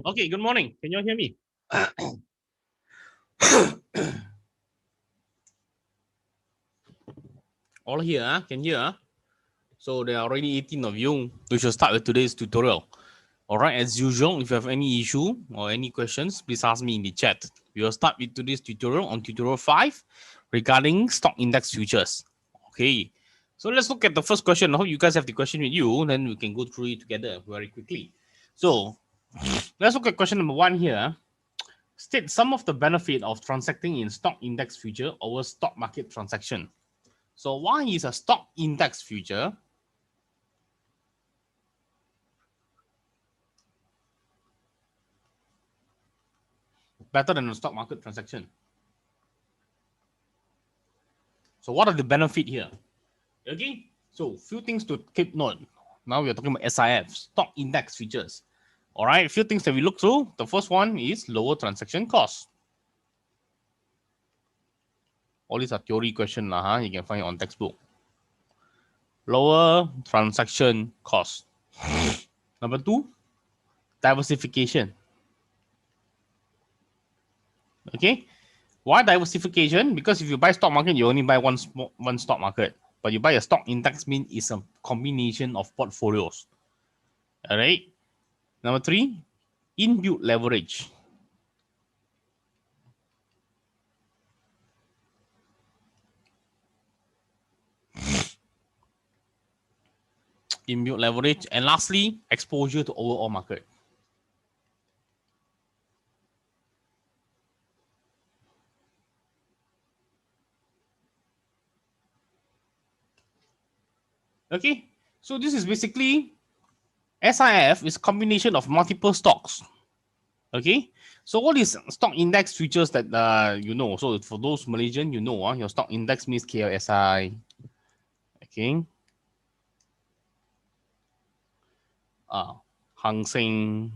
Okay, good morning. Can you all hear me? All here, huh? Can you hear? So there are already 18 of you. We should start with today's tutorial. All right, as usual, if you have any issue or any questions, please ask me in the chat. We will start with today's tutorial on tutorial 5 regarding stock index futures. Okay, so let's look at the first question. I hope you guys have the question with you, then we can go through it together very quickly. So let's look at question number 1 here. State some of the benefit of transacting in stock index future over stock market transaction. So why is a stock index future better than a stock market transaction? So what are the benefit here? Okay, so few things to keep note. Now we're talking about SIF, stock index futures. All right, a few things that we look through. The first one is lower transaction cost. All these are theory questions, you can find it on textbook. Lower transaction cost. Number 2, diversification. Okay, why diversification? Because if you buy stock market, you only buy one stock market. But you buy a stock index, means it's a combination of portfolios. All right. Number 3, inbuilt leverage. Inbuilt leverage. And lastly, exposure to overall market. Okay. So this is basically SIF is a combination of multiple stocks. Okay. So what is stock index futures that you know? So for those Malaysian, you know, your stock index means KLSI. Okay. Hang Seng,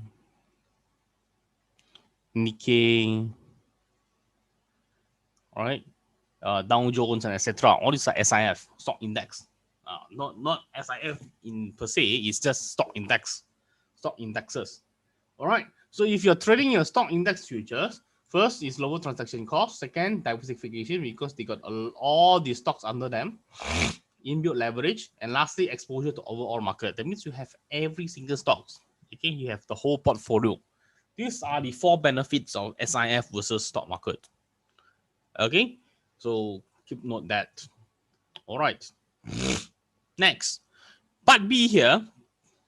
Nikkei, all right, Dow Jones and etc. All these are SIF, stock index. Not SIF in per se, it's just stock index, stock indexes. All right. So if you're trading your stock index futures, first is lower transaction cost. Second, diversification because they got all the stocks under them. Inbuilt leverage, and lastly, exposure to overall market. That means you have every single stocks. Okay, you have the whole portfolio. These are the 4 benefits of SIF versus stock market. Okay, so keep note that. All right. Next, part B here.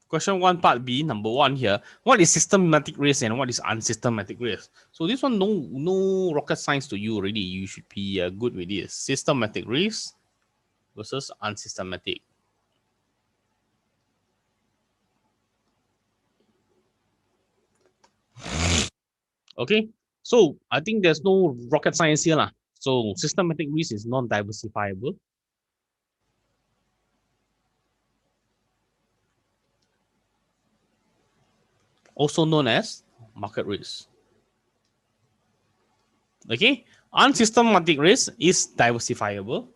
Question 1, part B, number 1 here. What is systematic risk and what is unsystematic risk? So this one, no rocket science to you already. You should be good with this. Systematic risk versus unsystematic. Okay, so I think there's no rocket science here lah. So systematic risk is non-diversifiable. Also known as market risk. Okay, unsystematic risk is diversifiable.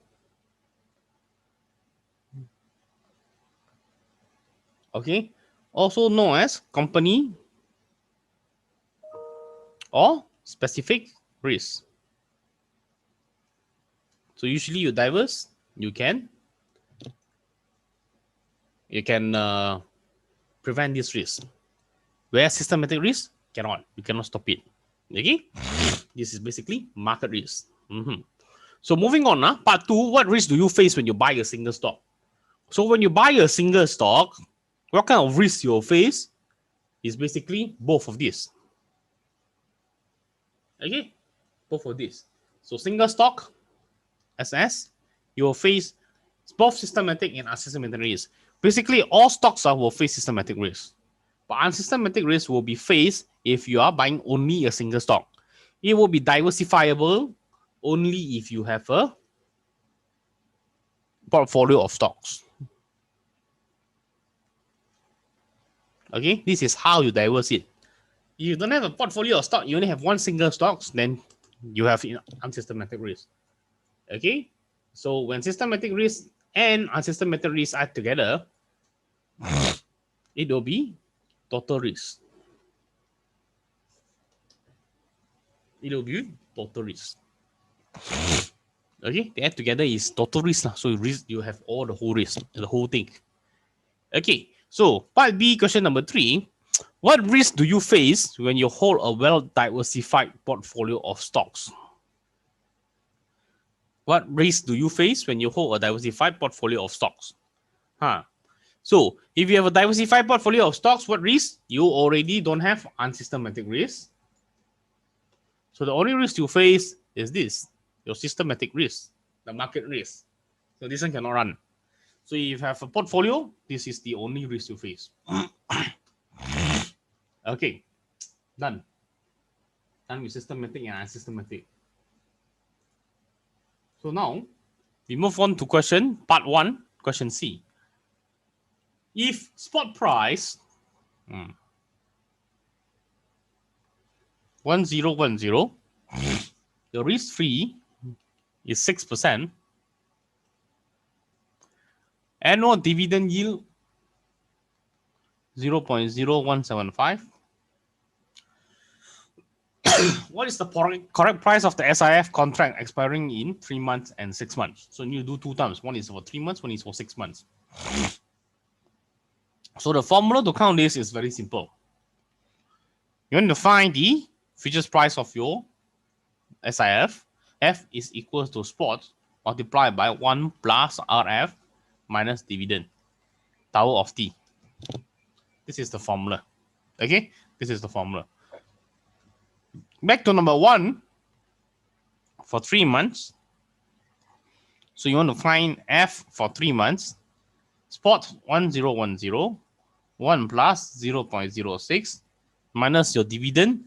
Okay, also known as company or specific risk. So usually you diverse, you can prevent this risk. Where systematic risk cannot, you cannot stop it. Okay, this is basically market risk. So moving on, part 2, what risk do you face when you buy a single stock? So when you buy a single stock, what kind of risk you'll face is basically both of these. Okay, both of these. So single stock, SS, you will face both systematic and unsystematic risk. Basically, all stocks will face systematic risk. But unsystematic risk will be faced if you are buying only a single stock. It will be diversifiable only if you have a portfolio of stocks. Okay, this is how you diverse it. If you don't have a portfolio of stock, you only have one single stocks, then you have unsystematic risk. Okay, so when systematic risk and unsystematic risk are together, it will be total risk. it will be total risk. Okay, they add together is total risk. So risk, you have all the whole risk, the whole thing. Okay, so part B, question number 3. What risk do you face when you hold a well-diversified portfolio of stocks? What risk do you face when you hold a diversified portfolio of stocks? So if you have a diversified portfolio of stocks, what risk? You already don't have unsystematic risk. So the only risk you face is this, your systematic risk, the market risk. So this one cannot run. So if you have a portfolio, this is the only risk you face. Okay, done. Done with systematic and unsystematic. So now we move on to part 1, question C. If spot price 1010, the risk free is 6%, annual dividend yield 0.0175. What is the correct price of the SIF contract expiring in 3 months and 6 months? So you do 2 times. One is for 3 months, one is for 6 months. So the formula to count this is very simple. You want to find the futures price of your SIF. F is equal to spot multiplied by 1 plus RF minus dividend, tau of T. This is the formula. Okay, this is the formula. Back to number 1 for 3 months. So you want to find F for 3 months. Spot 1010, 1 plus 0.06 minus your dividend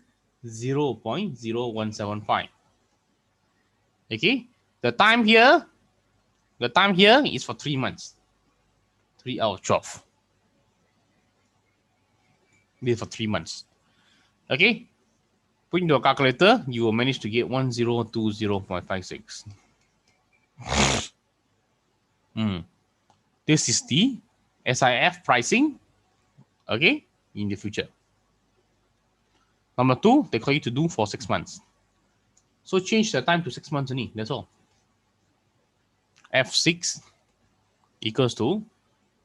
0.0175. Okay, the time here is for 3 months. 3 out of 12. This is for 3 months. Okay, put into a calculator, you will manage to get 1020.56. This is the SIF pricing, okay, in the future. Number 2, they call you to do for 6 months. So change the time to 6 months only, that's all. F6 equals to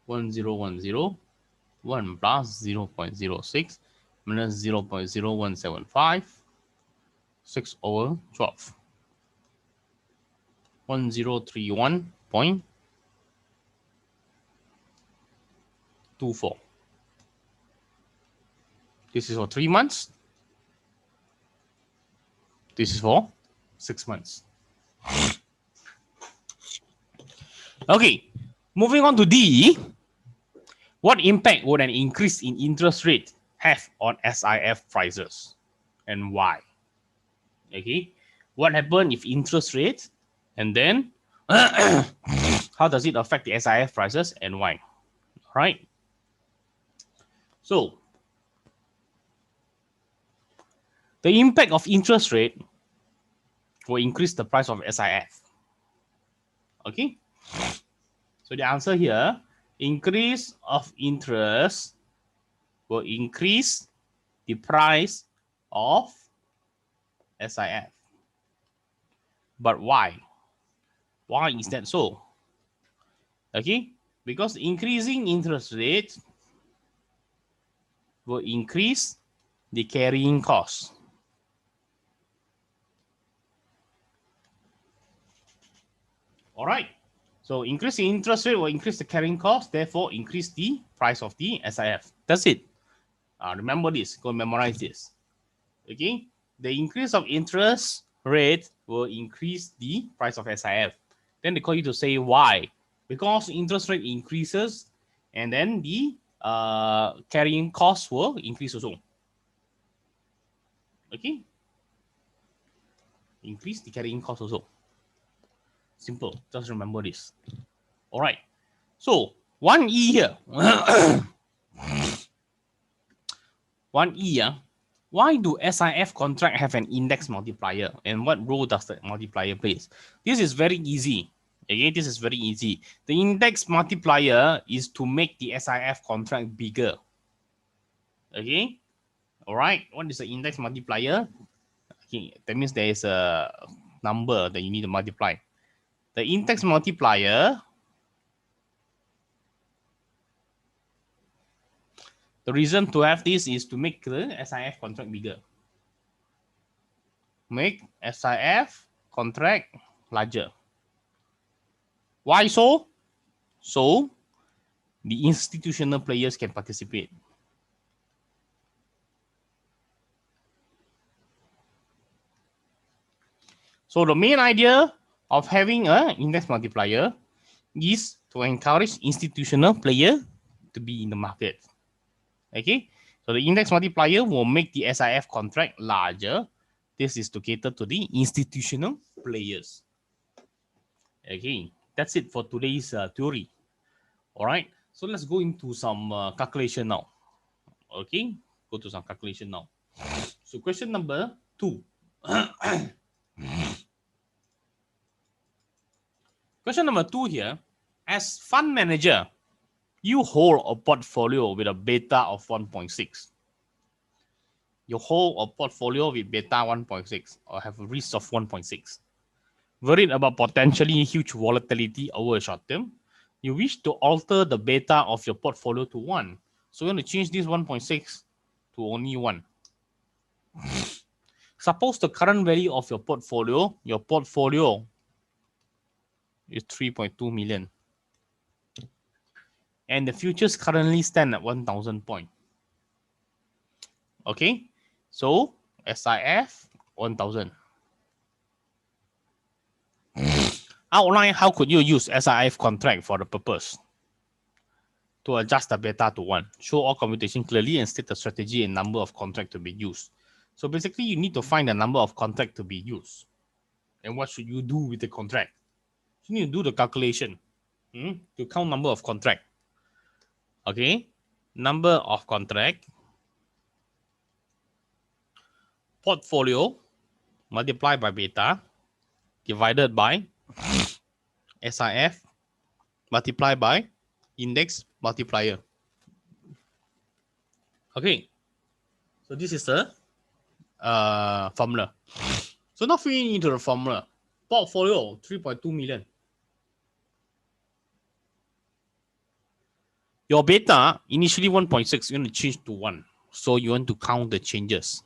1010, 1 plus 0.06 minus 0.0175, 6 over 12. 1031.24. This is for 3 months. This is for 6 months. Okay, moving on to D. What impact would an increase in interest rate have on SIF prices and why? Okay, what happens if interest rate, and then how does it affect the SIF prices and why? All right. So the impact of interest rate will increase the price of SIF. Okay. So the answer here, increase of interest will increase the price of SIF. But why? Why is that so? Okay, because increasing interest rate will increase the carrying cost. All right. So increasing interest rate will increase the carrying cost, therefore increase the price of the SIF. That's it. Remember this. Go memorize this. Okay. The increase of interest rate will increase the price of SIF. Then they call you to say why. Because interest rate increases, and then the carrying cost will increase also. Okay. Increase the carrying cost also. Simple. Just remember this. All right. So 1E here. 1E. Why do SIF contract have an index multiplier, and what role does the multiplier play? This is very easy. Okay, this is very easy. The index multiplier is to make the SIF contract bigger. Okay. All right. What is the index multiplier? Okay, that means there is a number that you need to multiply. The index multiplier, the reason to have this is to make the SIF contract bigger. Make SIF contract larger. Why so? So the institutional players can participate. So the main idea of having an index multiplier is to encourage institutional player to be in the market. Okay, so the index multiplier will make the SIF contract larger. This is to cater to the institutional players. Okay, that's it for today's theory. All right, so let's go into some calculation now. Okay, go to some calculation now. So question number 2. Question number 2 here. As fund manager, you hold a portfolio with a beta of 1.6. You hold a portfolio with beta 1.6 or have a risk of 1.6. Worried about potentially huge volatility over a short term, you wish to alter the beta of your portfolio to 1. So you want to change this 1.6 to only 1. Suppose the current value of your portfolio is 3.2 million. And the futures currently stand at 1,000 points. Okay, so SIF 1,000. Outline how could you use SIF contract for the purpose to adjust the beta to 1. Show all computation clearly and state the strategy and number of contract to be used. So basically, you need to find the number of contract to be used. And what should you do with the contract? You need to do the calculation to count number of contract. Okay, number of contract, portfolio multiplied by beta divided by SIF multiplied by index multiplier. Okay, so this is the formula. So now filling into the formula. Portfolio 3.2 million. Your beta initially 1.6, you're going to change to 1. So you want to count the changes.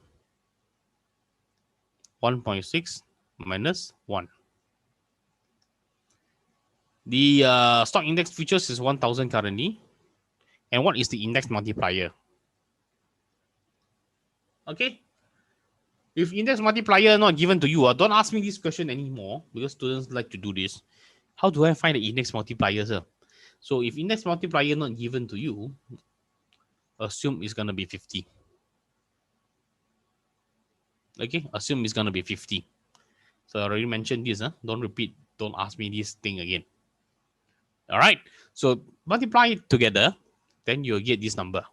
1.6 minus 1. The stock index futures is 1,000 currently. And what is the index multiplier? Okay. If index multiplier not given to you, don't ask me this question anymore because students like to do this. How do I find the index multiplier, sir? So if index multiplier not given to you, assume it's going to be 50. Okay, assume it's going to be 50. So I already mentioned this. Don't repeat. Don't ask me this thing again. All right. So multiply it together. Then you'll get this number.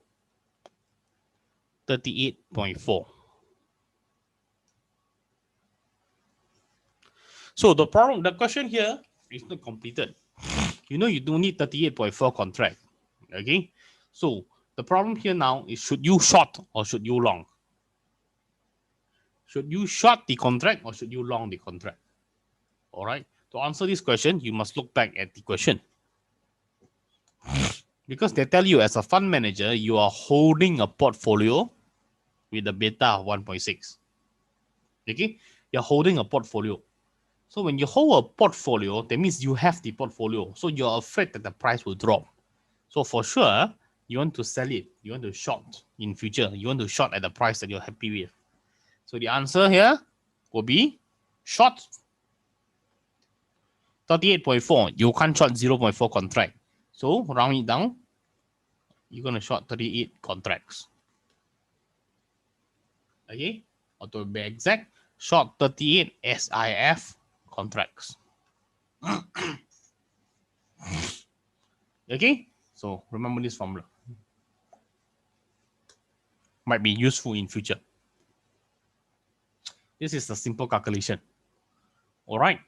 38.4. So the question here is not completed. You know you don't need 38.4 contract. Okay. So the problem here now is should you short or should you long? Should you short the contract or should you long the contract? All right. To answer this question, you must look back at the question. Because they tell you as a fund manager, you are holding a portfolio with a beta of 1.6. Okay. You're holding a portfolio. So when you hold a portfolio, that means you have the portfolio. So you're afraid that the price will drop. So for sure, you want to sell it. You want to short in future. You want to short at the price that you're happy with. So the answer here will be short 38.4. You can't short 0.4 contract. So round it down, you're going to short 38 contracts. Okay? Or to be exact, short 38 SIF contracts. Okay? So remember this formula. Might be useful in future. This is a simple calculation. All right.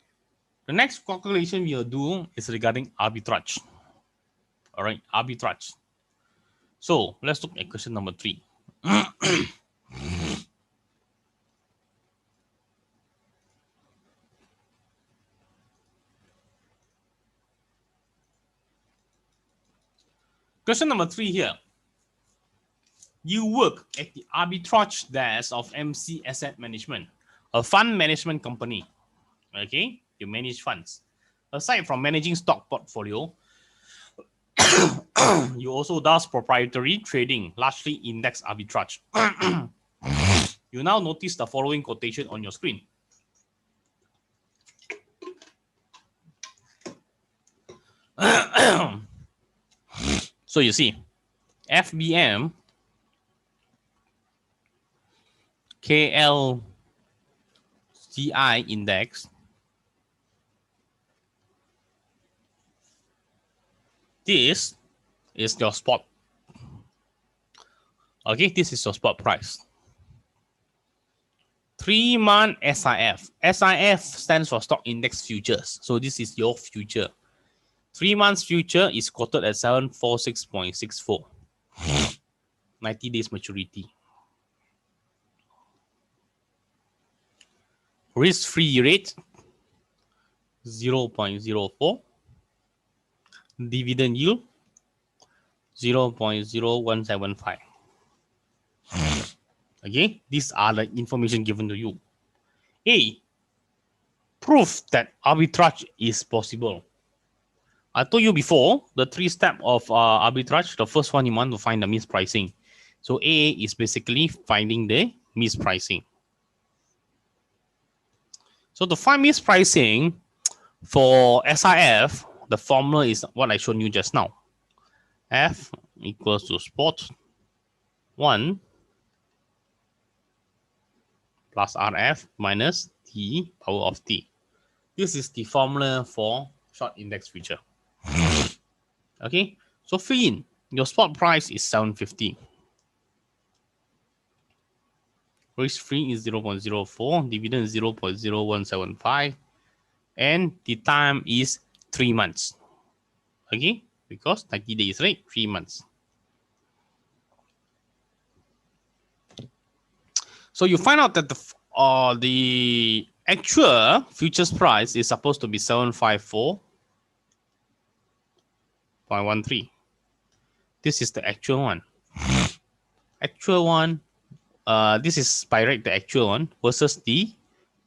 The next calculation we will do is regarding arbitrage. All right, arbitrage. So let's look at question number 3. Question number 3 here. You work at the arbitrage desk of MC Asset Management, a fund management company. Okay, you manage funds. Aside from managing stock portfolio, you also does proprietary trading, largely index arbitrage. You now notice the following quotation on your screen. So you see, FBM KLCI index. This is your spot. Okay, this is your spot price. 3-month SIF. SIF stands for stock index futures. So this is your future. 3 months future is quoted at 746.64. 90 days maturity. Risk-free rate 0.04. Dividend yield 0.0175. Okay, these are the information given to you. A, proof that arbitrage is possible. I told you before, the 3 steps of arbitrage. The first one, you want to find the mispricing. So A is basically finding the mispricing. So to find mispricing for SIF, the formula is what I showed you just now. F equals to spot 1 plus RF minus T power of T. This is the formula for short index future. Okay, so fill in. Your spot price is 750. Risk-free is 0.04. Dividend is 0.0175. And the time is 3 months. Okay, because 90 days, right? 3 months. So you find out that the actual futures price is supposed to be 754.13. This is the actual one. Actual one. This is by right the actual one versus the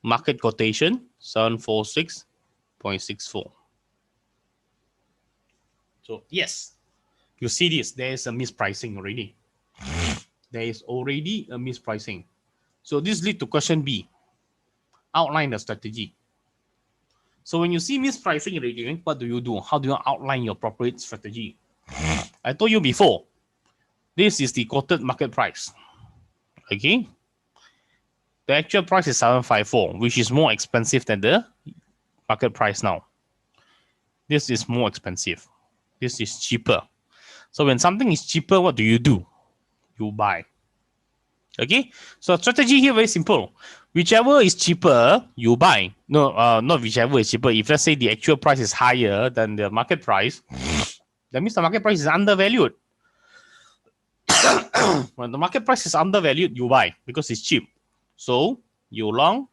market quotation 746.64. So yes, you see this. There is a mispricing already. There is already a mispricing. So this leads to question B. Outline the strategy. So when you see mispricing already, what do you do? How do you outline your appropriate strategy? I told you before, this is the quoted market price. Okay. The actual price is 754, which is more expensive than the market price now. This is more expensive. This is cheaper. So when something is cheaper, what do? You buy. Okay. So strategy here very simple. Whichever is cheaper, you buy. No, not whichever is cheaper. If let's say the actual price is higher than the market price, that means the market price is undervalued. When the market price is undervalued, you buy because it's cheap. So you long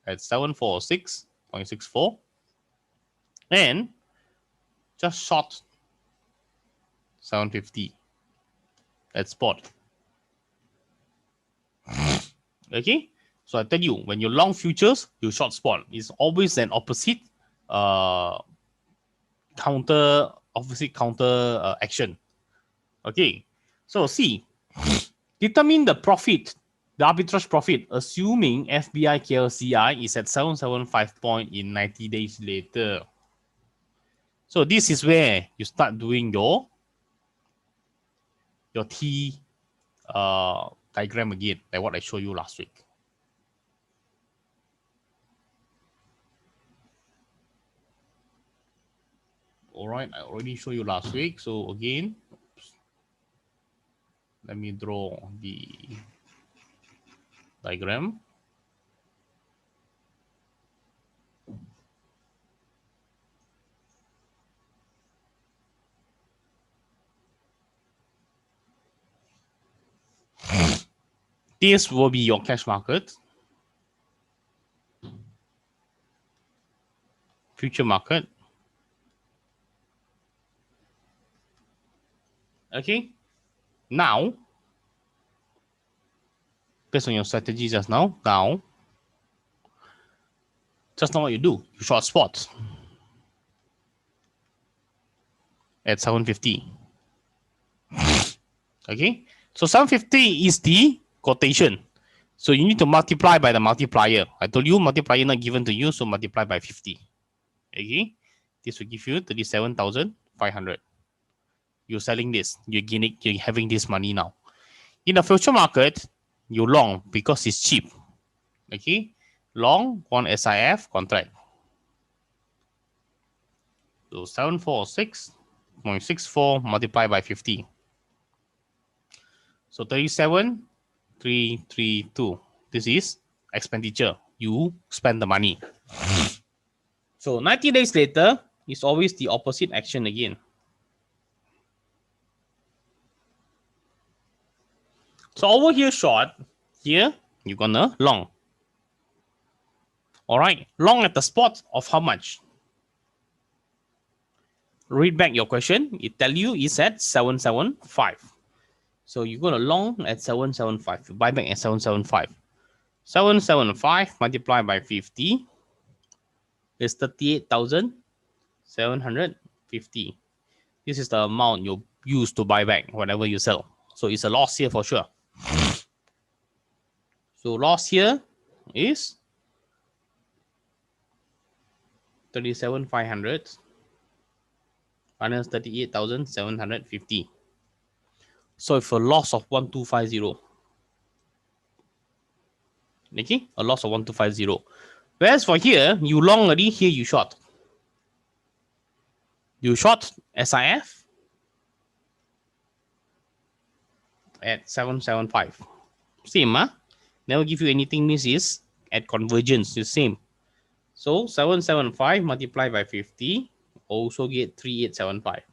at 746.64 and just short 750 at spot. Okay, so I tell you, when you long futures, you short spot. It's always an opposite counter action. Okay, so C, determine the profit, the arbitrage profit, assuming FBI KLCI is at 775 point in 90 days later. So this is where you start doing your T diagram again, like what I showed you last week. All right, I already showed you last week. So again, let me draw the diagram. This will be your cash market, future market, Okay. Now, based on your strategy just now, just now what you do, you short spot at 750. Okay. So 750 is the quotation. So you need to multiply by the multiplier. I told you multiplier not given to you, so multiply by 50. Okay. This will give you 37,500. You're selling this. You're having this money now. In the future market, you long because it's cheap. Okay. Long one SIF contract. So 746.64 multiplied by 50. So 37,332. This is expenditure. You spend the money. So 90 days later is always the opposite action again. So over here short, here you're gonna long. All right, long at the spot of how much? Read back your question. It tell you it's at 775. So you're gonna long at 775. You buy back at 775. 775 multiplied by 50 is 38,750. This is the amount you use to buy back whatever you sell. So it's a loss here for sure. So loss here is 37,500 minus 38,750. So if a loss of 1250. Okay, a loss of 1250. Whereas for here, you long already, here you short. You short SIF at 775. Same, huh? Never give you anything, means is at convergence, the same. So 775 multiplied by 50 also get 3875.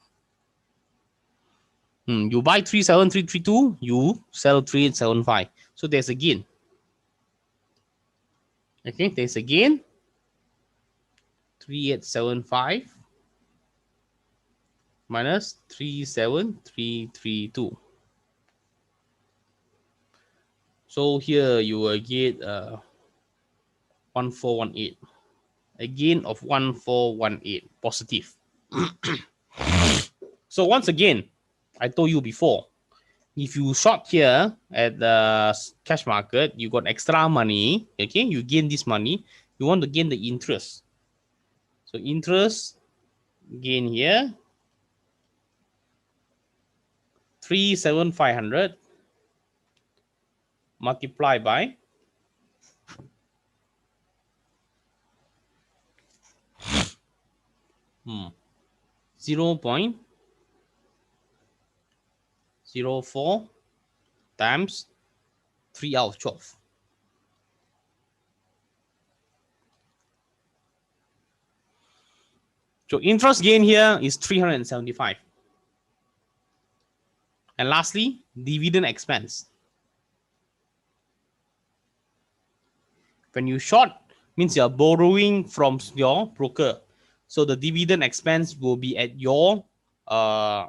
You buy 37332, you sell 3875. So there's a gain. Okay, there's a gain. 3875 minus 37332. So here you will get 1418. A gain of 1418 positive. So once again, I told you before, if you short here at the cash market, you got extra money. Okay, you gain this money. You want to gain the interest. So interest gain here 37,500 multiplied by 0.04 times 3 out of 12. So interest gain here is 375. And lastly, dividend expense. When you short, means you're borrowing from your broker. So the dividend expense will be at your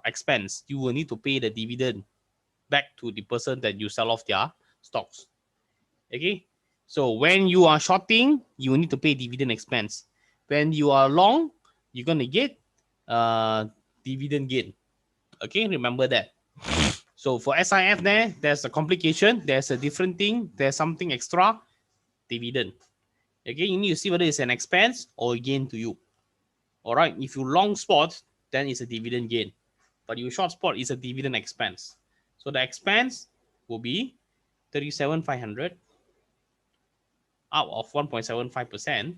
expense. You will need to pay the dividend back to the person that you sell off their stocks. Okay. So when you are shorting, you need to pay dividend expense. When you are long, you're going to get dividend gain. Okay. Remember that. So for SIF there's a complication. There's a different thing. There's something extra. Dividend. Okay. You need to see whether it's an expense or a gain to you. All right. If you long spot, then it's a dividend gain. But you short spot is a dividend expense. So the expense will be 37,500 out of 1.75%.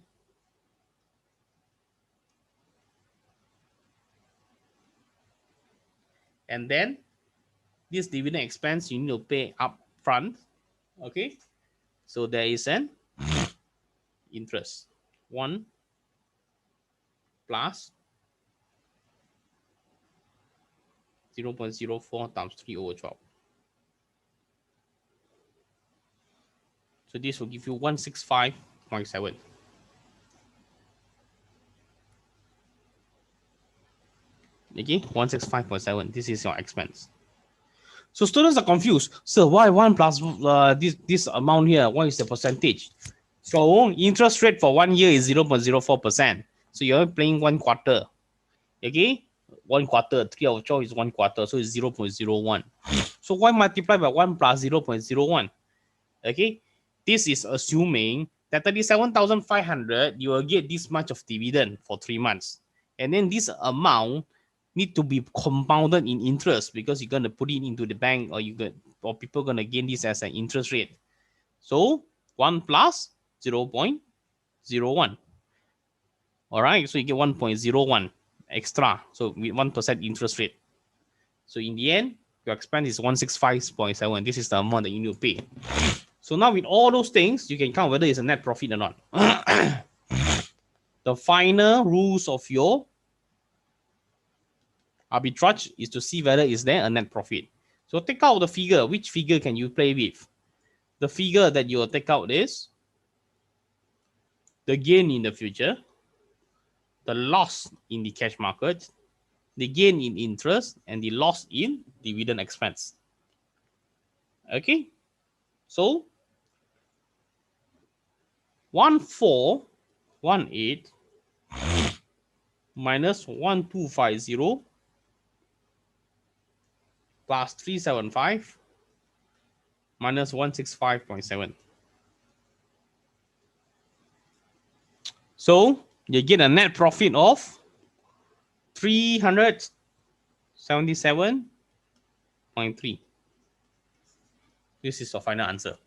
And then this dividend expense you need to pay up front. Okay. So there is an interest. 1 plus 0.04 times 3 over 12. So this will give you 165.7. Okay, 165.7. This is your expense. So students are confused. So why 1 plus this amount here? What is the percentage? So interest rate for 1 year is 0.04%. So you're playing 1 quarter. Okay, 1 quarter, 3 out of 12 is 1 quarter, so it's 0.01. So why multiply by 1 plus 0.01? Okay, this is assuming that 37,500 you will get this much of dividend for 3 months, and then this amount need to be compounded in interest because you're going to put it into the bank, or people going to gain this as an interest rate. So 1 plus 0.01. All right, so you get 1.01 extra, so with 1% interest rate. So in the end, your expense is 165.7. This is the amount that you need to pay. So now with all those things, you can count whether it's a net profit or not. The final rules of your arbitrage is to see whether is there a net profit. So take out the figure. Which figure can you play with? The figure that you will take out is the gain in the future, the loss in the cash market, the gain in interest, and the loss in dividend expense. Okay, so 1418 minus 1250 plus 375 minus 165.7. So you get a net profit of 377.3. This is your final answer.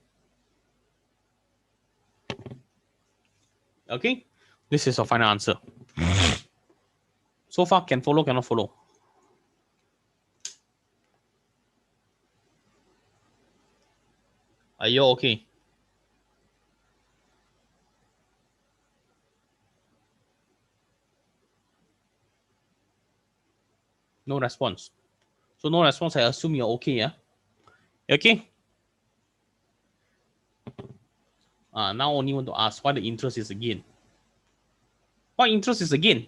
Okay, this is your final answer. So far, can follow, cannot follow. Are you okay? No response. So no response, I assume you're okay, yeah? Okay. Now only want to ask why the interest is again. What interest is again?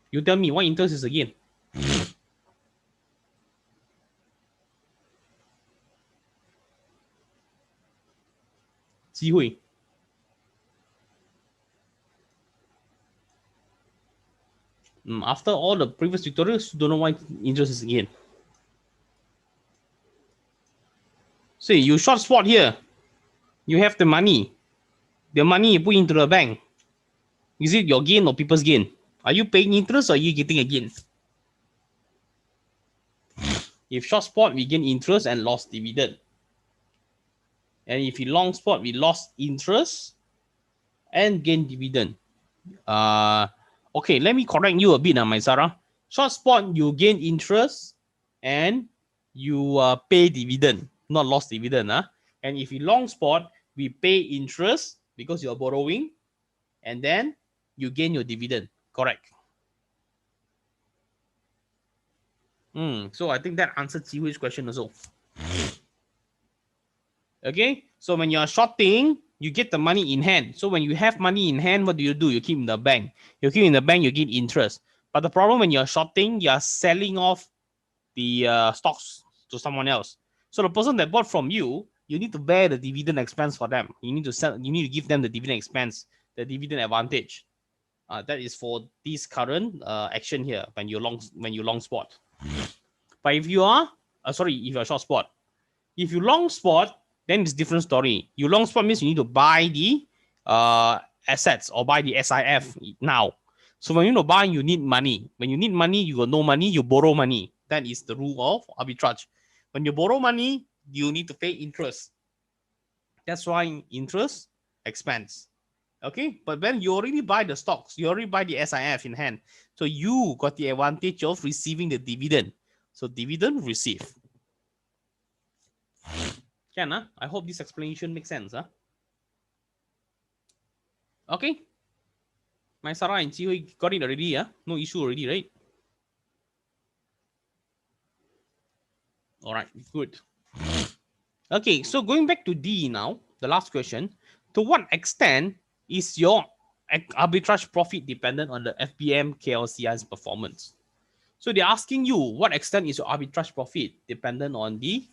You tell me what interest is again. 机会. After all the previous tutorials, you don't know why interest is again. See, you short spot here. You have the money. The money you put into the bank. Is it your gain or people's gain? Are you paying interest or are you getting a gain? If short spot, we gain interest and lost dividend. And if you long spot, we lost interest and gain dividend. Okay, let me correct you a bit, my Sarah. Short spot, you gain interest and you pay dividend, not lost dividend. And if you long spot, we pay interest because you're borrowing, and then you gain your dividend. Correct. So I think that answered Jihui's question also. Okay, so when you're shorting, you get the money in hand. So when you have money in hand, what do? You keep in the bank. You keep in the bank, you get interest. But the problem when you're shorting, you're selling off the stocks to someone else. So the person that bought from you, you need to bear the dividend expense for them. You need to sell. You need to give them the dividend expense, the dividend advantage. That is for this current action here when you long spot. But if you are if you're short spot, if you long spot, then it's different story. You long spot means you need to buy the assets or buy the SIF now. So when you know buy, you need money. When you need money, you got no money, you borrow money. That is the rule of arbitrage. When you borrow money, you need to pay interest. That's why interest expense. Okay, but when you already buy the stocks, you already buy the SIF in hand. So you got the advantage of receiving the dividend. So dividend receive. Can, I hope this explanation makes sense. Okay. My Sarah and Jihui got it already. No issue already, right? All right, good. Okay, so going back to D now, the last question. To what extent is your arbitrage profit dependent on the FBM KLCI's performance? So they're asking you what extent is your arbitrage profit dependent on the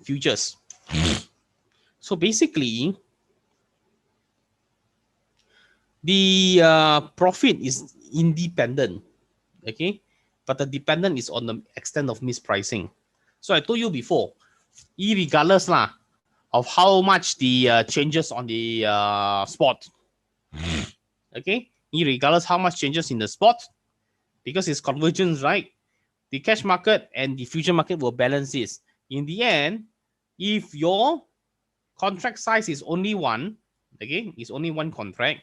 futures. So basically, the profit is independent, okay, but the dependent is on the extent of mispricing. So I told you before, irregardless lah of how much the changes on the spot, okay, irregardless how much changes in the spot, because it's convergence, right? The cash market and the future market will balance this. In the end, if your contract size is only one, okay, it's only one contract,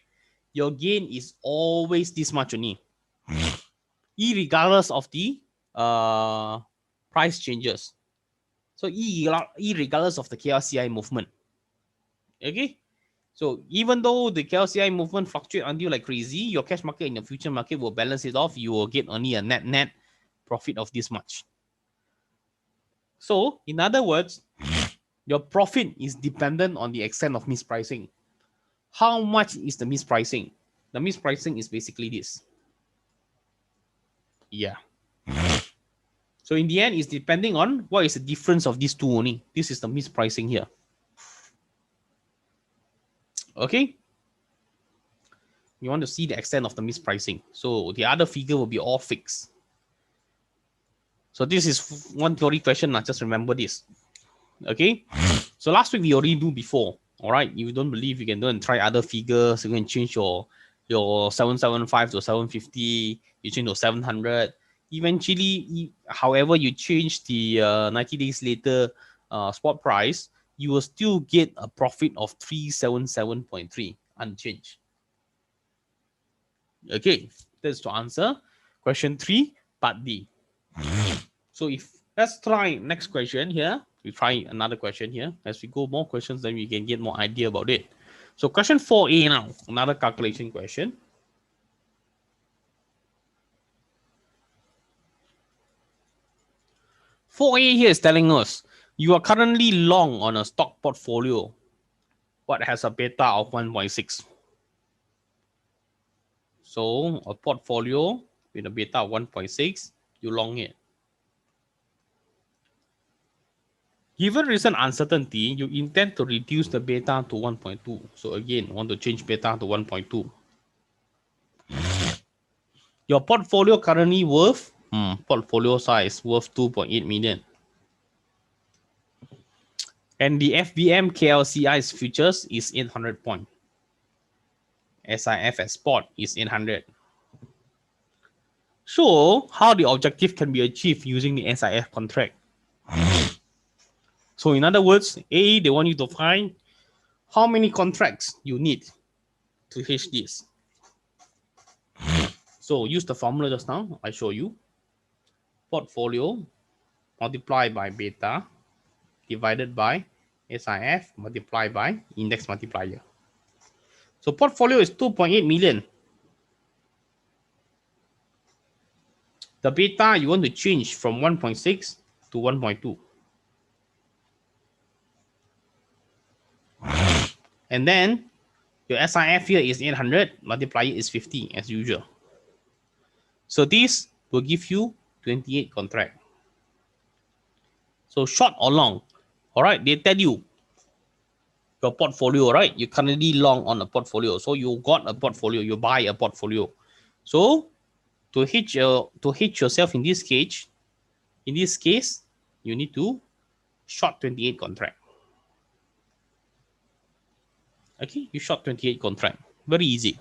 your gain is always this much only, irregardless of the price changes. So irregardless of the KLCI movement. Okay. So even though the KLCI movement fluctuate until like crazy, your cash market and your future market will balance it off. You will get only a net profit of this much. So in other words, your profit is dependent on the extent of mispricing. How much is the mispricing? The mispricing is basically this. Yeah. So in the end, it's depending on what is the difference of these two only. This is the mispricing here. Okay. You want to see the extent of the mispricing. So the other figure will be all fixed. So this is one theory question. Just remember this. Okay. So last week we already do before. All right. If you don't believe, you can go and try other figures. You can change your 775 to 750. You change to 700. Eventually, however you change the 90 days later spot price, you will still get a profit of 377.3 unchanged. Okay, that's to answer question 3, part D. So let's try next question here. We try another question here. As we go more questions, then we can get more idea about it. So question 4A now, another calculation question. 4A here is telling us you are currently long on a stock portfolio what has a beta of 1.6. So a portfolio with a beta of 1.6, you long it. Given recent uncertainty, you intend to reduce the beta to 1.2. So again, want to change beta to 1.2. Your portfolio currently worth, portfolio size worth 2.8 million. And the FBM KLCI's futures is 800 point. SIF at spot is 800. So how the objective can be achieved using the SIF contract. So in other words, A, they want you to find how many contracts you need to hedge this. So use the formula just now, I show you. Portfolio multiplied by beta divided by SIF multiplied by index multiplier. So portfolio is 2.8 million. The beta you want to change from 1.6 to 1.2. And then your SIF here is 800, multiplier is 50 as usual. So this will give you 28 contract. So short or long, all right, they tell you your portfolio, right? You currently long on a portfolio. So you got a portfolio, you buy a portfolio. So to hedge yourself in this case, you need to short 28 contract. Okay, you short 28 contract. Very easy.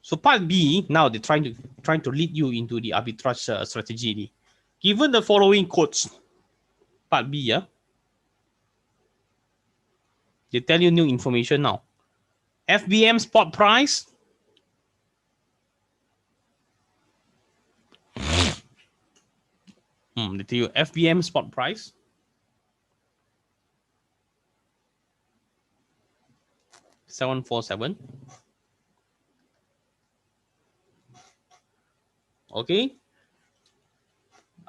So part B, now they're trying to lead you into the arbitrage strategy. Given the following quotes, part B, yeah, they tell you new information now. FBM spot price. They tell you FBM spot price. $747. Okay.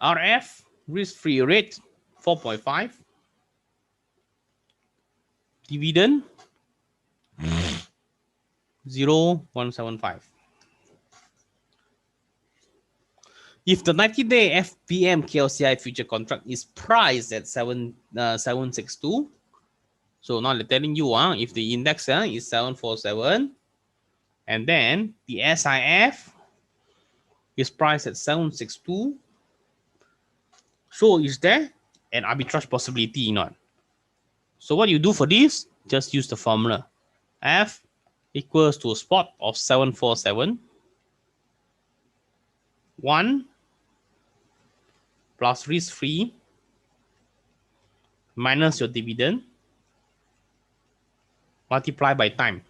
RF risk-free rate 4.5. Dividend 0.175. If the 90-day FPM KLCI future contract is priced at 762, so now they're telling you if the index is 747, and then the SIF is priced at 762, so is there an arbitrage possibility or not? So what you do for this, just use the formula. F equals to a spot of 747, 1 plus risk-free minus your dividend multiplied by time.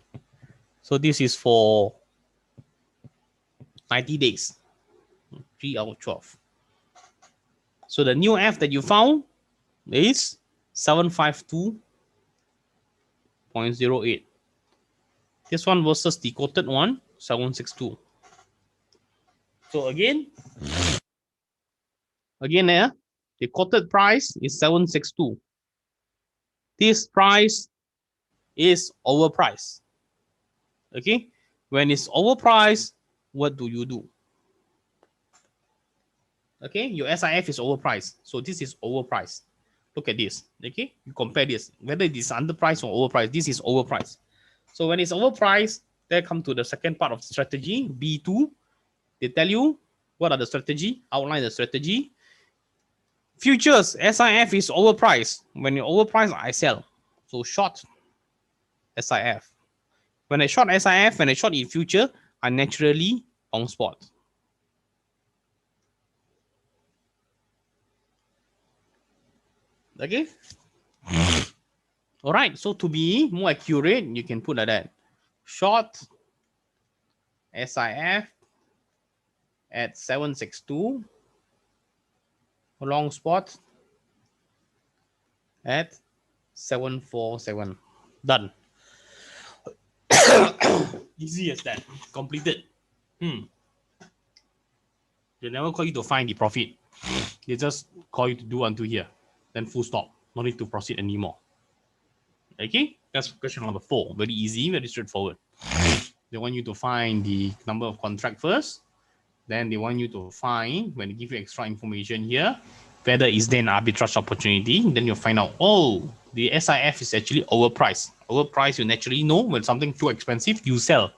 So this is for 90 days, 3 out of 12. So the new F that you found is 752.08. This one versus the quoted one, 762. So again, the quoted price is 762. This price is overpriced. Okay, when it's overpriced, what do you do? Okay, your SIF is overpriced, so this is overpriced. Look at this. Okay, you compare this, whether it is underpriced or overpriced. This is overpriced. So when it's overpriced, they come to the second part of the strategy, B2. They tell you what are the strategy, outline the strategy. Futures, SIF is overpriced. When you're overpriced, I sell. So short SIF. When I short SIF, when I short in future, I naturally on spot. Okay. All right. So to be more accurate, you can put like that. Short SIF at 762. Long spot at 747. Done. Easy as that. Completed. They never call you to find the profit. They just call you to do until here. Then full stop. No need to proceed anymore. Okay? That's question number 4. Very easy, very straightforward. They want you to find the number of contract first. Then they want you to find, when they give you extra information here, whether is there an arbitrage opportunity. Then you'll find out, oh, the SIF is actually overpriced. Overpriced, you naturally know when something too expensive, you sell.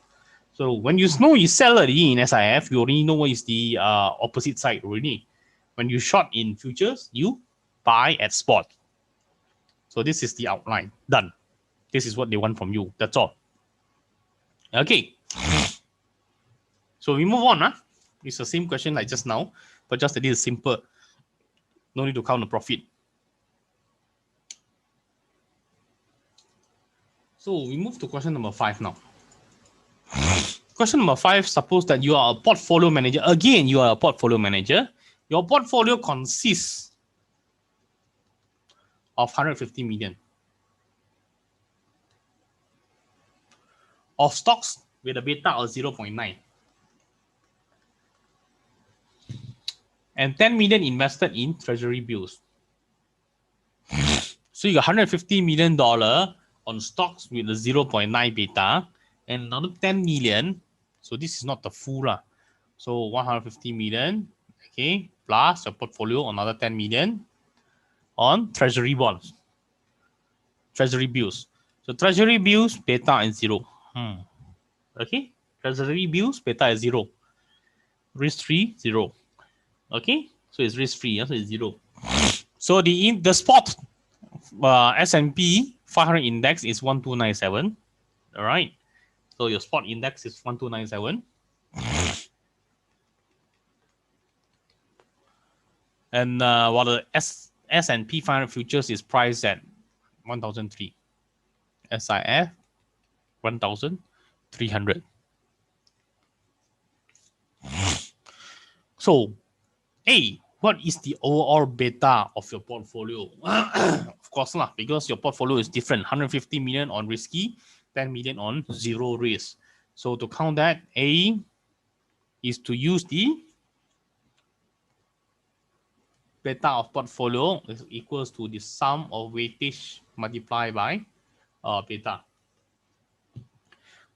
So when you know you sell already in SIF, you already know what is the opposite side already. When you short in futures, you buy at spot. So this is the outline. Done. This is what they want from you. That's all. Okay. So we move on. It's the same question like just now, but just that it is simple. No need to count the profit. So we move to question number 5 now. Question number 5, suppose that you are a portfolio manager. Again, you are a portfolio manager. Your portfolio consists of 150 million of stocks with a beta of 0.9 and 10 million invested in treasury bills. So you got $150 million on stocks with a 0.9 beta and another 10 million. So this is not the full. So 150 million, okay, plus your portfolio, another 10 million on treasury bonds, treasury bills. So treasury bills, beta is 0. Okay, treasury bills, beta is 0. Risk-free, 0. Okay, so it's risk-free, so it's 0. So the spot S&P 500 index is 1297. All right. So your spot index is 1297. And while the S&P 500 futures is priced at 1003. SIF 1300. So, A, what is the overall beta of your portfolio? Of course, because your portfolio is different. 150 million on risky, 10 million on zero risk. So to count that, A is to use the beta of portfolio is equals to the sum of weightage multiplied by beta.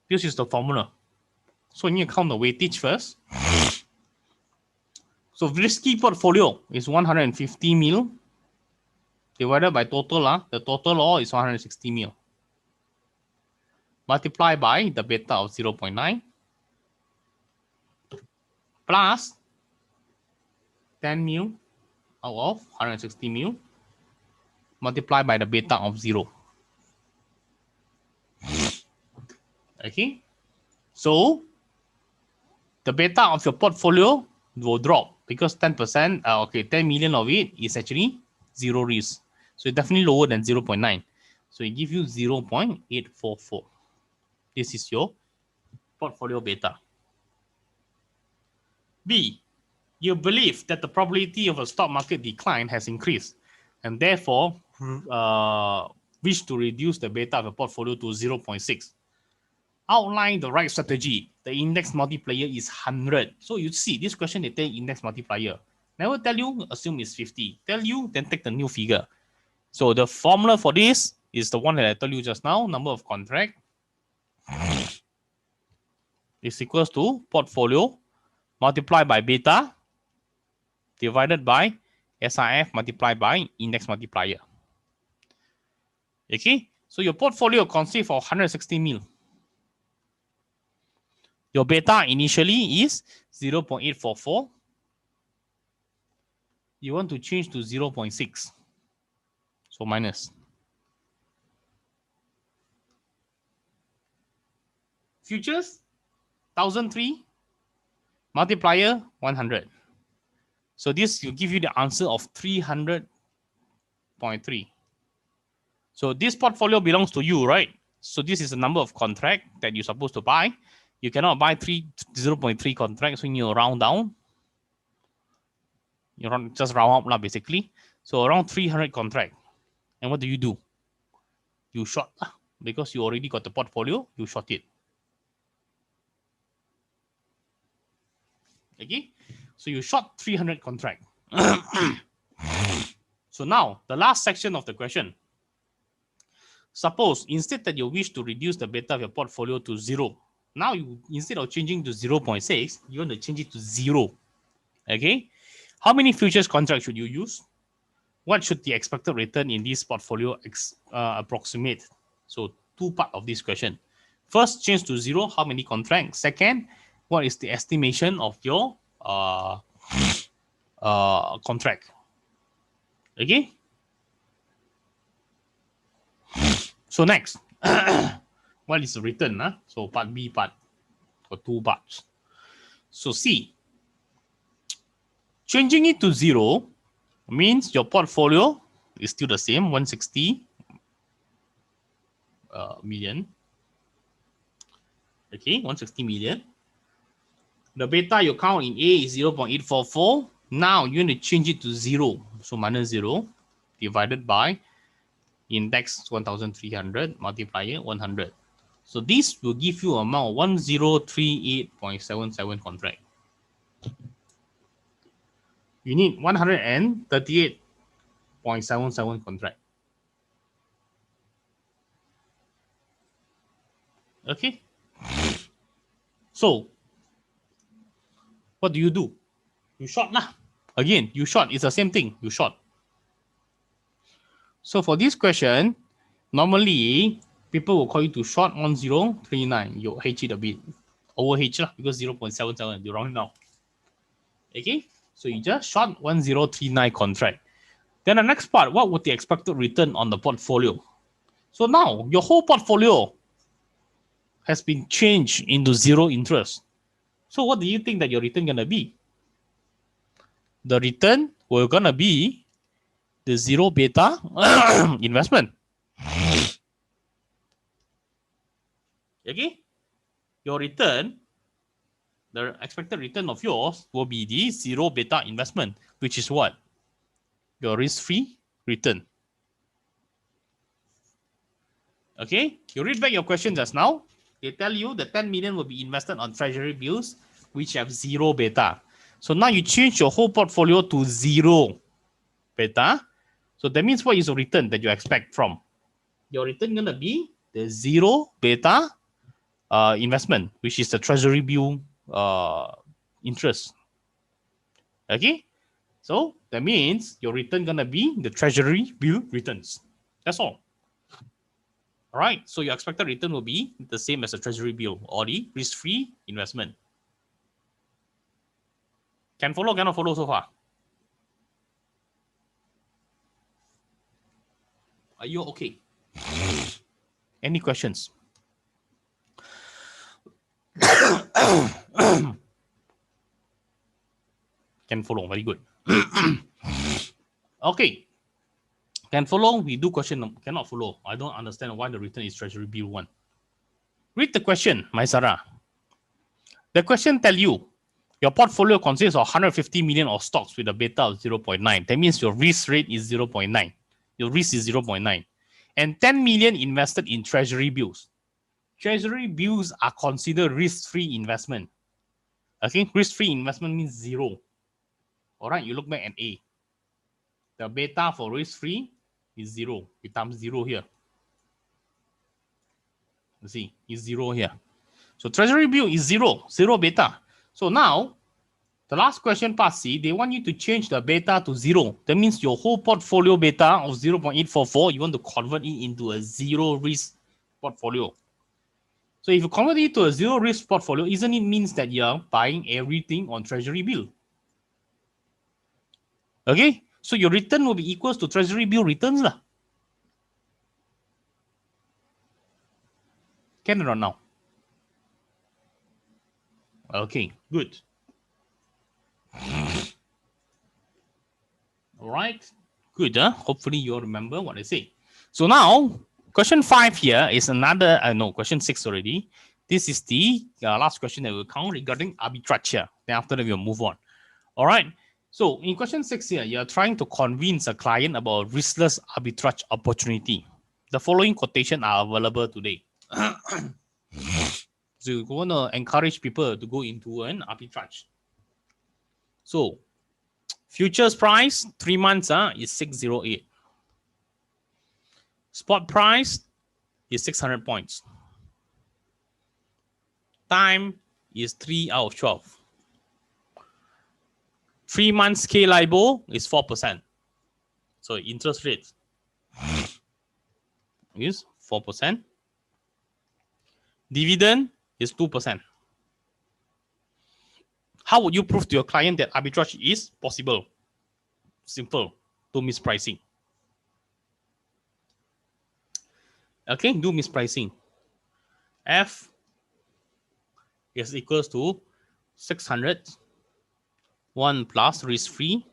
This is the formula. So you need to count the weightage first. So risky portfolio is 150 mil divided by total. The total all is 160 mil. Multiply by the beta of 0.9 plus 10 mil out of 160 mil multiplied by the beta of 0. Okay, so the beta of your portfolio will drop because 10%, 10 million of it is actually zero risk. So it's definitely lower than 0.9. So it gives you 0.844. This is your portfolio beta. B, you believe that the probability of a stock market decline has increased and therefore wish to reduce the beta of a portfolio to 0.6. Outline the right strategy. The index multiplier is 100. So you see, this question they take index multiplier. Never tell you, assume it's 50. Tell you, then take the new figure. So the formula for this is the one that I told you just now. Number of contract is equals to portfolio multiplied by beta divided by SIF multiplied by index multiplier. Okay, so your portfolio consists of 160 mil. Your beta initially is 0.844. You want to change to 0.6. So minus. Futures, 1,003. Multiplier, 100. So this will give you the answer of 300.3. So this portfolio belongs to you, right? So this is the number of contract that you're supposed to buy. You cannot buy 0.3 contracts when you round down. You just round up basically. So around 300 contract. And what do? You short because you already got the portfolio, you short it. Okay, so you short 300 contract. So now the last section of the question. Suppose instead that you wish to reduce the beta of your portfolio to 0, now you instead of changing to 0.6, you want to change it to 0. Okay, how many futures contracts should you use? What should the expected return in this portfolio approximate? So two parts of this question. First, change to 0, how many contracts? Second, what is the estimation of your contract? Okay. So next, what is the return? So part B part, or two parts. So C, changing it to 0 means your portfolio is still the same, 160 million. Okay, 160 million. The beta you count in A is 0.844. Now you need to change it to 0. So minus 0 divided by index 1,300 multiplier 100. So this will give you amount 1038.77 contract. You need 138.77 contract. Okay. So what do? You short lah. Again, you short. It's the same thing. You short. So for this question, normally people will call you to short 1039. You hedge it a bit. Over hedge lah because 0.77. You round it now. Okay. So you just short 1039 contract. Then the next part, what would the expected return on the portfolio? So now your whole portfolio has been changed into 0 interest. So what do you think that your return gonna be? The return will gonna be the 0 beta investment. Okay, your return, the expected return of yours will be the 0 beta investment, which is what? Your risk-free return. Okay, you read back your question just now. They tell you the 10 million will be invested on treasury bills, which have 0 beta. So now you change your whole portfolio to 0 beta. So that means what is the return that you expect from? Your return gonna be the 0 beta investment, which is the treasury bill interest. Okay, so that means your return gonna be the treasury bill returns. That's all. All right, so your expected return will be the same as a treasury bill or the risk-free investment. Can follow, cannot follow so far? Are you okay? Any questions? Can follow, very good. Okay, can follow, we do question, cannot follow. I don't understand why the return is treasury bill 1. Read the question, my Sarah. The question tell you, your portfolio consists of 150 million of stocks with a beta of 0.9. That means your risk rate is 0.9. Your risk is 0.9. And 10 million invested in treasury bills. Treasury bills are considered risk-free investment. Okay, risk-free investment means 0. All right, you look back at A. The beta for risk-free is 0. It times 0 here. You see, it's 0 here. So treasury bill is 0 beta. So now, the last question part C, they want you to change the beta to 0. That means your whole portfolio beta of 0.844, you want to convert it into a 0 risk portfolio. So if you convert it to a 0 risk portfolio, isn't it means that you're buying everything on treasury bill? Okay, so your return will be equals to treasury bill returns lah. Can or not now? Okay, good. All right, good. Hopefully you'll remember what I say. So now, question 5 here is another, no, question 6 already. This is the last question that we'll count regarding arbitrage here. Then after that, we'll move on. All right. So in question 6 here, you're trying to convince a client about a riskless arbitrage opportunity. The following quotation are available today. So you want to encourage people to go into an arbitrage. So futures price 3 months is 608. Spot price is 600 points. Time is 3 out of 12. 3 months K LIBOR is 4%. So interest rate is 4%. Dividend is 2%. How would you prove to your client that arbitrage is possible? Simple. Do mispricing. Okay, do mispricing. F is equals to 600, 1 plus risk-free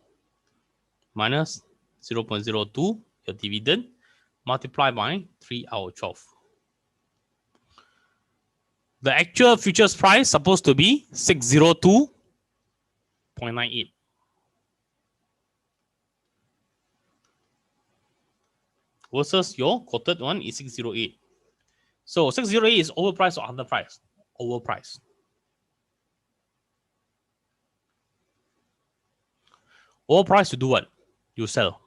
minus 0.02, your dividend, multiplied by 3 out of 12. The actual futures price supposed to be 602.98. Versus your quoted one is 608. So 608 is overpriced or underpriced? Overpriced. Overpriced to do what? You sell.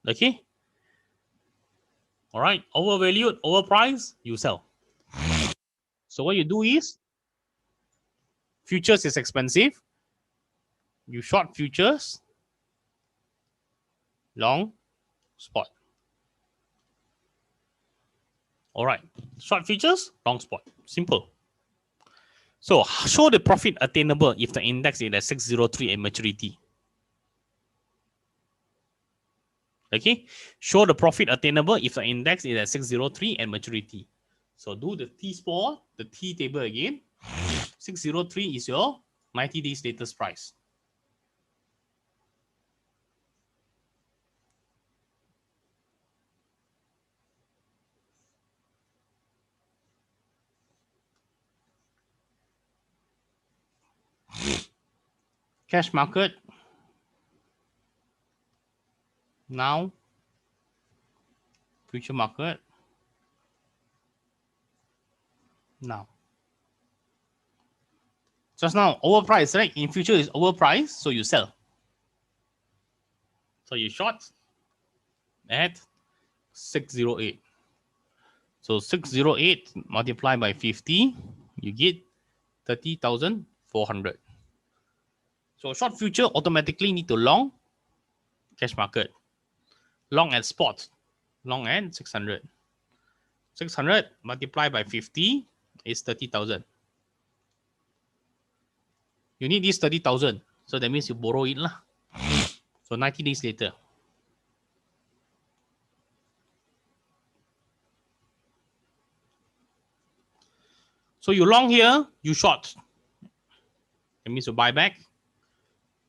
Okay? All right. Overvalued, overpriced, you sell. So what you do is, futures is expensive. You short futures, long spot. All right. Short futures, long spot. Simple. So show the profit attainable if the index is at 603 at maturity. Okay. Show the profit attainable if the index is at 603 at maturity. So do the T-score, the T table again. 603 is your 90 days latest price. Cash market. Now. Future market. Now. Just now, overpriced, right? In future is overpriced, so you sell. So you short at 608. So 608 multiplied by 50, you get 30,400. So short future automatically need to long cash market. Long at spot. Long at 600. 600 multiplied by 50 is 30,000. You need this 30,000. So that means you borrow it lah. So 90 days later. So you long here, you short. That means you buy back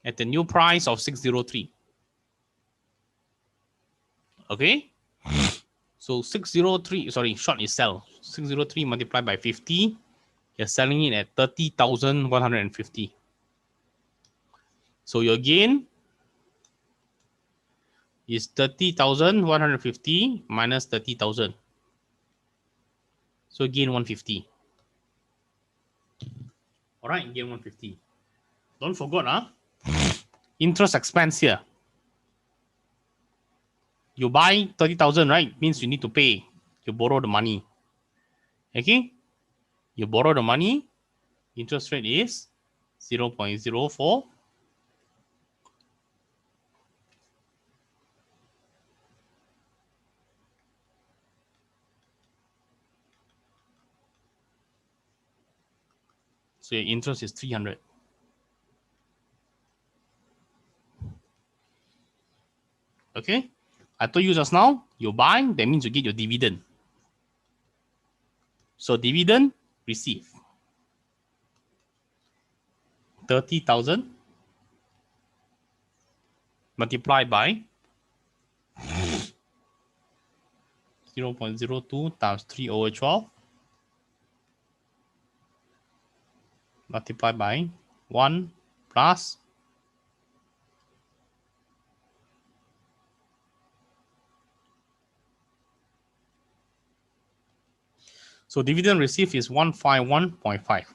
at the new price of 603. Okay? So 603, sorry, short is sell. 603 multiplied by 50, you're selling it at 30,150. So your gain is 30,150 minus 30,000. So gain 150. All right, gain 150. Don't forget, interest expense here. You buy 30,000, right? Means you need to pay. You borrow the money. Okay? You borrow the money. Interest rate is 0.04. So your interest is 300. Okay? I told you just now, you buy, that means you get your dividend. So dividend, receive. 30,000 multiplied by 0.02 times 3 over 12 multiplied by 1 plus so dividend received is 151.5.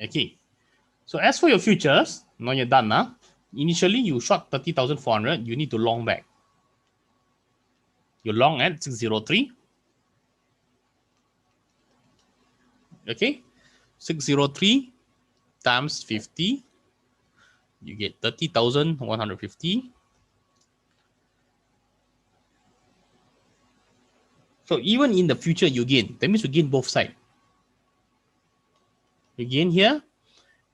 Okay. So as for your futures, now you're done now. Initially you short 30,400, you need to long back. You long at 603. Okay. 603 times 50, you get 30,150. So even in the future you gain. That means you gain both sides. You gain here.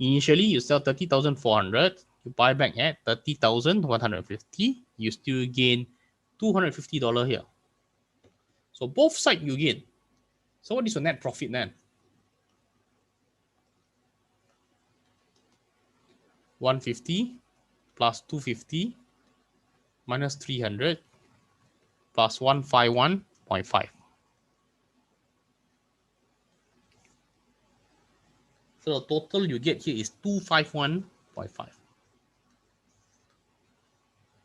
Initially you sell 30,400. You buy back at 30,150. You still gain $250 here. So both sides you gain. So what is your net profit then? 150 plus 250 minus 300 plus 151.5. So the total you get here is 251.5.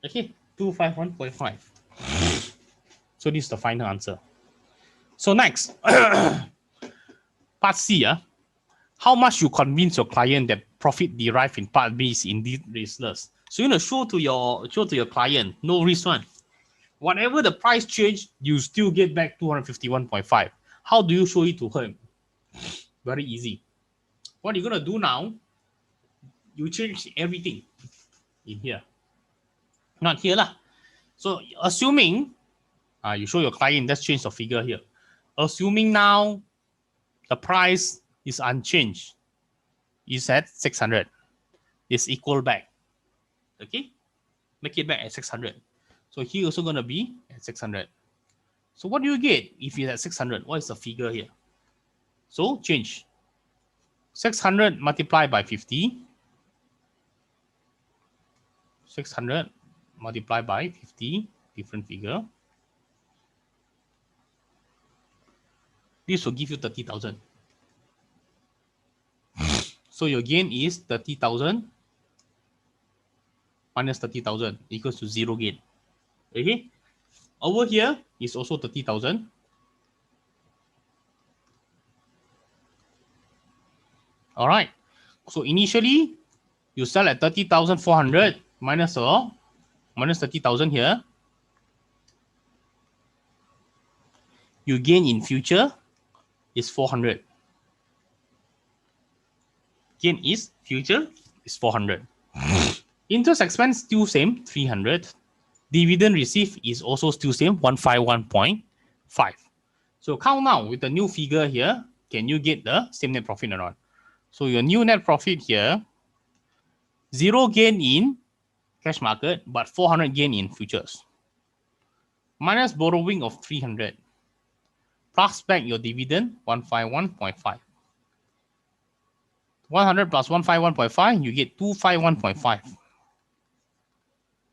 Okay, 251.5. So this is the final answer. So next, part C. How much you convince your client that profit derived in part B is indeed riskless. So you know, show to your client, no risk one. Whatever the price change, you still get back 251.5. How do you show it to him? Very easy. What you're gonna do now, you change everything in here. Not here lah. So assuming you show your client, let's change the figure here. Assuming now the price is unchanged, is at 600, is equal back. Okay, make it back at 600. So here also gonna be at 600. So what do you get if it's at 600? What is the figure here? So change 600 multiplied by 50. 600 multiplied by 50, different figure. This will give you 30,000. So your gain is 30,000 minus 30,000 equals to 0 gain. Okay. Over here is also 30,000. All right. So initially you sell at 30,400 minus 30,000 here. You gain in future is 400. Gain is future is 400. Interest expense still same, 300. Dividend received is also still same, 151.5. So count now with the new figure here. Can you get the same net profit or not? So your new net profit here, 0 gain in cash market, but 400 gain in futures. Minus borrowing of 300. Plus back your dividend, 151.5. 100 plus 151.5, you get 251.5.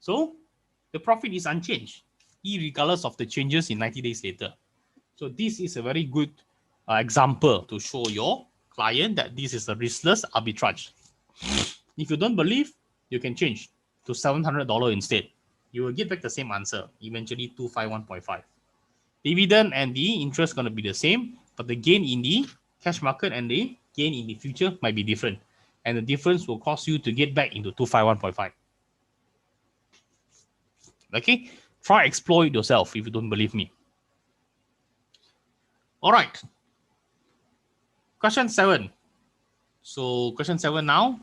So the profit is unchanged, regardless of the changes in 90 days later. So this is a very good example to show your client that this is a riskless arbitrage. If you don't believe, you can change to $700 instead. You will get back the same answer, eventually 251.5. Dividend and the interest going to be the same, but the gain in the cash market and the gain in the future might be different. And the difference will cause you to get back into 251.5. Okay, try exploit yourself if you don't believe me. All right. Question 7. So question 7 now.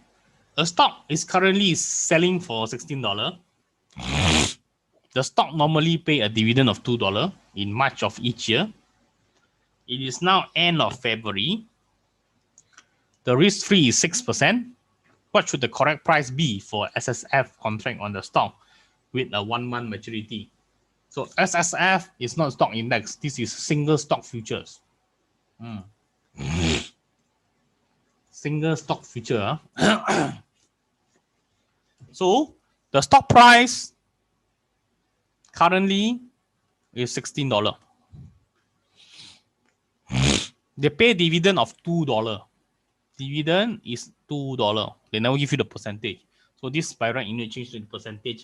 A stock is currently selling for $16. The stock normally pay a dividend of $2 in March of each year. It is now end of February. The risk-free is 6%. What should the correct price be for SSF contract on the stock with a 1-month maturity? So SSF is not stock index. This is single stock futures. Single stock future. So the stock price currently is $16. They pay dividend of $2. Dividend is $2. They never give you the percentage. So this by right, you need to change to the percentage.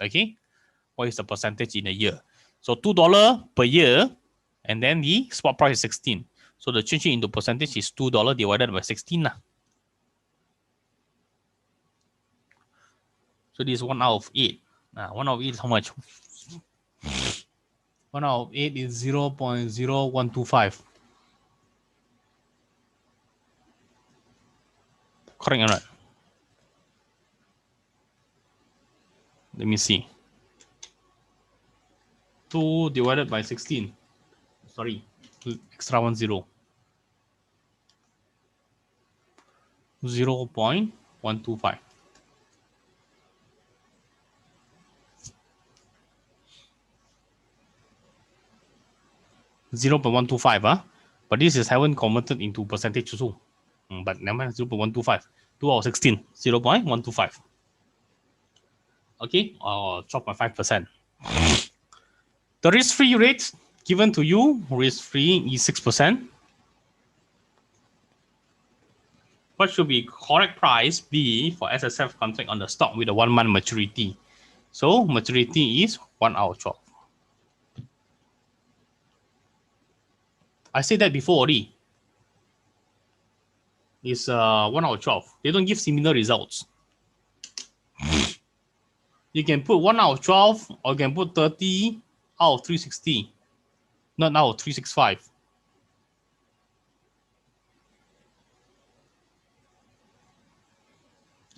Okay. What is the percentage in a year? So $2 per year, and then the spot price is 16. So the change into percentage is $2 divided by 16. So this is 1 out of 8. 1 out of 8 is how much? 1 out of 8 is 0.0125. Correct or not? Let me see. 2 divided by 16. Sorry, extra 1 0. 0.125. But this is haven't converted into percentage also. But never mind, 0.125. 2 out of 16, 0.125. Okay, or 12.5%. The risk-free rate given to you, risk-free is 6%. What should be correct price be for SSF contract on the stock with a 1-month maturity? So maturity is 1 out of 12. I said that before already. It's 1 out of 12. They don't give similar results. You can put 1 out of 12 or you can put 30 out of 360. Not out of 365.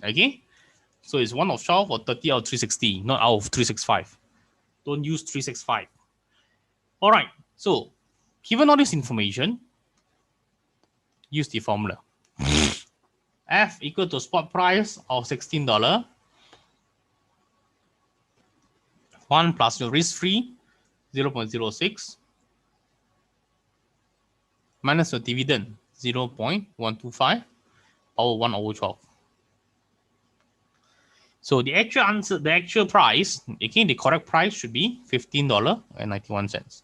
Okay? So it's 1 out of 12 or 30 out of 360, not out of 365. Don't use 365. All right. So given all this information, use the formula. F equal to spot price of $16. 1 plus your risk-free, 0.06. Minus your dividend, 0.125. Power 1 over 12. So the actual answer, the actual price, again, the correct price should be $15.91.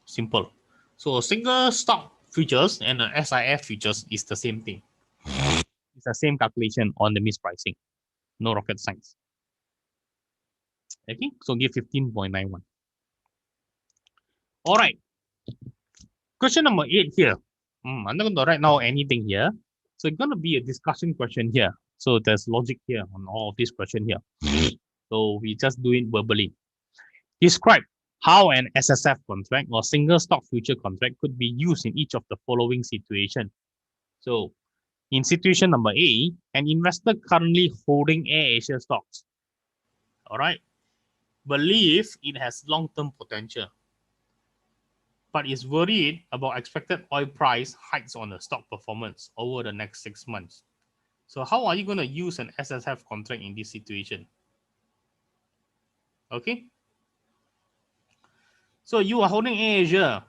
Simple. So a single stock futures and the SIF futures is the same thing. It's the same calculation on the mispricing. No rocket science. Okay, so give 15.91. All right. Question number 8 here. I'm not going to write now anything here. So it's going to be a discussion question here. So there's logic here on all of this question here. So we just do it verbally. Describe how an SSF contract or single stock future contract could be used in each of the following situation. So In situation number A, an investor currently holding AirAsia stocks, all right, believes it has long-term potential, but is worried about expected oil price hikes on the stock performance over the next 6 months. So how are you going to use an SSF contract in this situation? Okay. So you are holding AirAsia,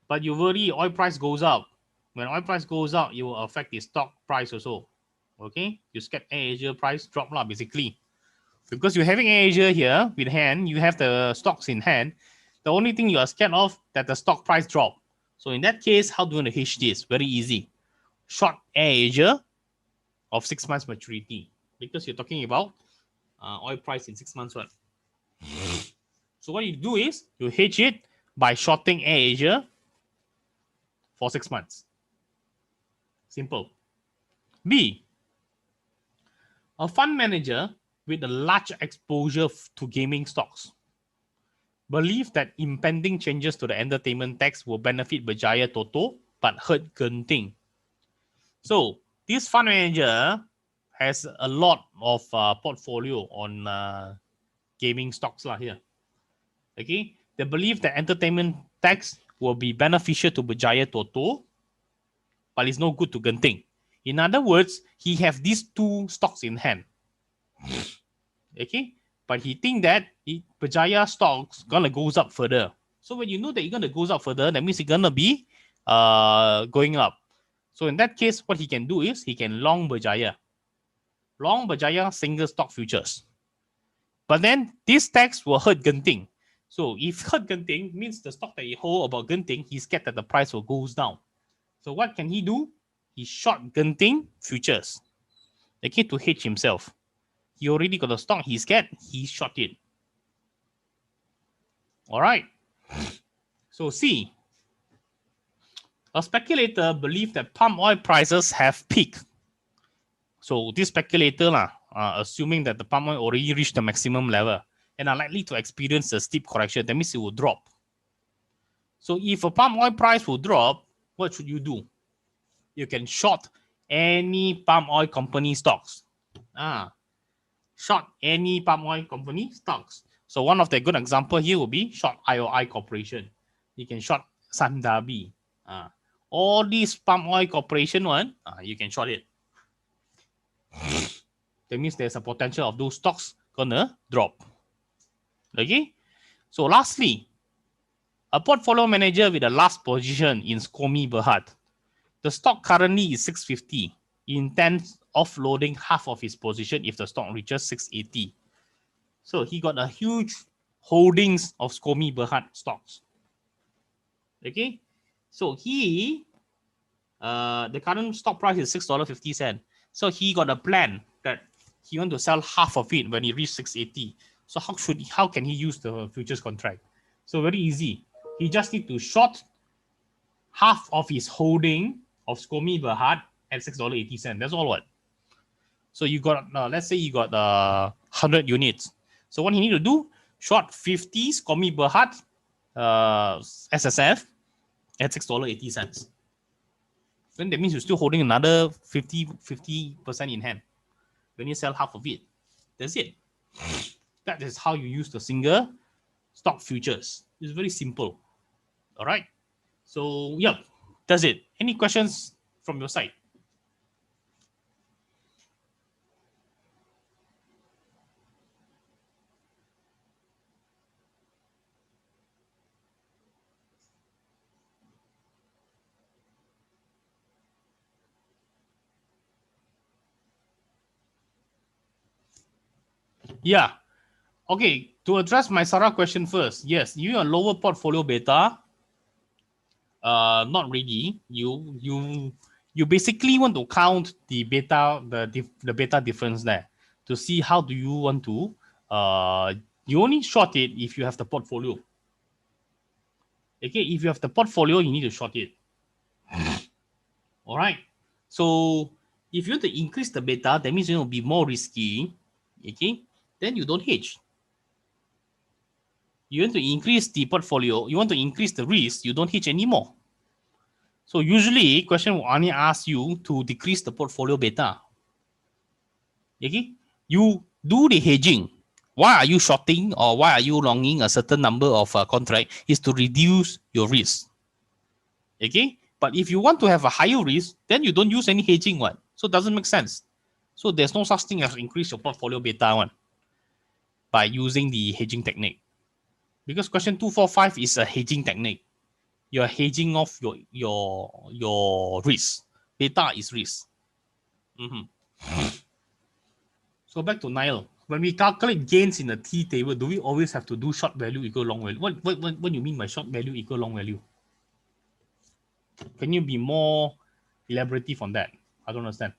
but you worry oil price goes up. When oil price goes up, it will affect the stock price also. Okay. You scared AirAsia price drop lah, basically. Because you're having AirAsia here with hand, you have the stocks in hand. The only thing you are scared of that the stock price drop. So in that case, how do you want to hedge this? Very easy. Short AirAsia of 6 months maturity, because you're talking about oil price in 6 months. What? So what you do is you hedge it by shorting AirAsia for 6 months. Simple. B, a fund manager with a large exposure to gaming stocks believe that impending changes to the entertainment tax will benefit Berjaya Toto but hurt Genting. So this fund manager has a lot of portfolio on gaming stocks lah here. Okay, they believe that entertainment tax will be beneficial to Berjaya Toto, but it's no good to Genting. In other words, he have these two stocks in hand. Okay, but he think that Berjaya stocks gonna goes up further. So when you know that it's gonna goes up further, that means it's gonna be going up. So in that case, what he can do is he can long Berjaya single stock futures. But then this tax will hurt Genting. So if hurt Genting means the stock that he hold about Genting, he's scared that the price will goes down. So what can he do? He short Genting futures. Okay, to hedge himself. He already got the stock, he's scared, he short it. All right. So C, a speculator believes that palm oil prices have peaked. So this speculator assuming that the palm oil already reached the maximum level and are likely to experience a steep correction, that means it will drop. So if a palm oil price will drop, what should you do? You can short any palm oil company stocks. Short any palm oil company stocks. So one of the good example here will be short IOI Corporation. You can short Sandabi. All these palm oil corporation one, you can short it. That means there's a potential of those stocks gonna drop. Okay. So lastly, a portfolio manager with a last position in Skomi Berhad. The stock currently is 650. He intends offloading half of his position if the stock reaches 680. So he got a huge holdings of Skomi Berhad stocks. Okay. So he, the current stock price is $6.50. So he got a plan that he want to sell half of it when he reach 680. So how can he use the futures contract? So very easy. He just need to short half of his holding of Skomi Berhad at $6.80. That's all. What? So you got, let's say you got 100 units. So what you need to do, short 50 Skomi Berhad SSF at $6.80. Then that means you're still holding another 50% in hand. When you sell half of it, that's it. That is how you use the single stock futures. It's very simple. All right. So yeah, that's it. Any questions from your side? Yeah. Okay. To address my Sarah question first, yes, you are lower portfolio beta. Not really. You basically want to count the beta, the beta difference there to see how do you want to. You only short it if you have the portfolio. Okay, if you have the portfolio, you need to short it. All right. So if you want to increase the beta, that means it will be more risky. Okay, then you don't hedge. You want to increase the portfolio, you want to increase the risk, you don't hedge anymore. So usually question will only ask you to decrease the portfolio beta. Okay, you do the hedging. Why are you shorting or why are you longing a certain number of contract is to reduce your risk. Okay, but if you want to have a higher risk, then you don't use any hedging one. So it doesn't make sense. So there's no such thing as increase your portfolio beta one by using the hedging technique. Because question 245 is a hedging technique. You're hedging off your risk. Beta is risk. So back to Nile. When we calculate gains in a T table, do we always have to do short value equal long value? What do you mean by short value equal long value? Can you be more elaborative on that? I don't understand.